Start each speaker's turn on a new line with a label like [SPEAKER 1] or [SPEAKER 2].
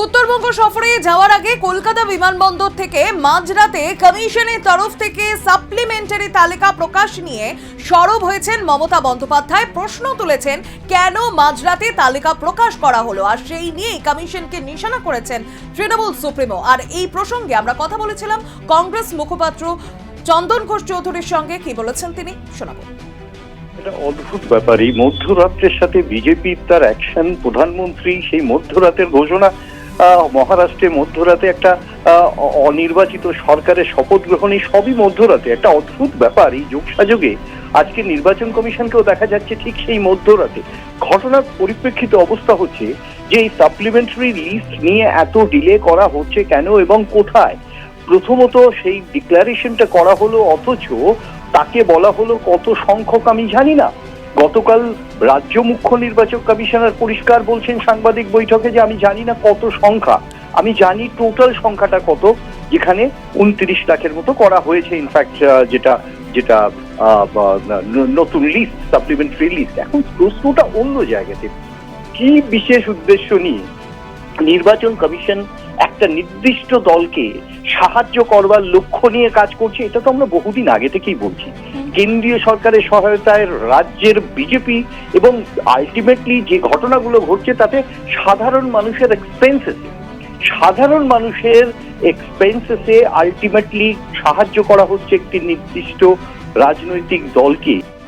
[SPEAKER 1] উত্তরবঙ্গ সফরে যাওয়ার আগে কলকাতা বিমানবন্দর থেকে মাঝরাতে কমিশনের তরফ থেকে সাপ্লিমেন্টারি তালিকা প্রকাশ নিয়ে সরব হয়েছেন মমতা বন্দ্যোপাধ্যায়। প্রশ্ন তুলেছেন কেন মাঝরাতে তালিকা প্রকাশ করা হলো, আর সেই নিয়েই কমিশনকে নিশানা করেছেন তৃণমূল সুপ্রিমো। আর এই প্রসঙ্গে আমরা কথা বলেছিলাম কংগ্রেস মুখপাত্র চন্দন ঘোষ চৌধুরীর সঙ্গে। কি বলেছেন তিনি শোনাবো।
[SPEAKER 2] এটা অদ্ভুত ব্যাপার, এই মধ্যরাত্রের সাথে বিজেপির তার অ্যাকশন, প্রধানমন্ত্রী সেই মধ্যরাতের ঘোষণা, মহারাষ্ট্রে মধ্যরাতে একটা অনির্বাচিত সরকারের শপথ গ্রহণ, এই সবই মধ্যরাতে। একটা অদ্ভুত ব্যাপার, এই যোগসাযোগে আজকে নির্বাচন কমিশনকেও দেখা যাচ্ছে ঠিক সেই মধ্যরাতে। ঘটনার পরিপ্রেক্ষিতে অবস্থা হচ্ছে যে এই সাপ্লিমেন্টারি লিস্ট নিয়ে এত ডিলে করা হচ্ছে কেন এবং কোথায়। প্রথমত সেই ডিক্লারেশনটা করা হলো, অথচ তাকে বলা হলো কত সংখ্যক আমি জানি না। গতকাল রাজ্য মুখ্য নির্বাচন কমিশনার পরিষ্কার বলছেন সাংবাদিক বৈঠকে যে আমি জানি না কত সংখ্যা, আমি জানি টোটাল সংখ্যাটা কত, যেখানে 29 লাখের মতো করা হয়েছে ইনফ্যাক্ট, যেটা যেটা নতুন লিস্ট, সাপ্লিমেন্টারি লিস্ট। এখন প্রশ্নটা অন্য জায়গাতে, কি বিশেষ উদ্দেশ্য নিয়ে নির্বাচন কমিশন একটা নির্দিষ্ট দলকে সাহায্য করবার লক্ষ্য নিয়ে কাজ করছে, এটা তো আমরা বহুদিন আগে থেকেই বলছি। কেন্দ্রীয় সরকারের সহায়তায় রাজ্যের বিজেপি এবং আলটিমেটলি যে ঘটনাগুলো ঘটছে তাতে সাধারণ মানুষের এক্সপেন্সেসে আলটিমেটলি সাহায্য করা হচ্ছে একটি নির্দিষ্ট রাজনৈতিক দলকে।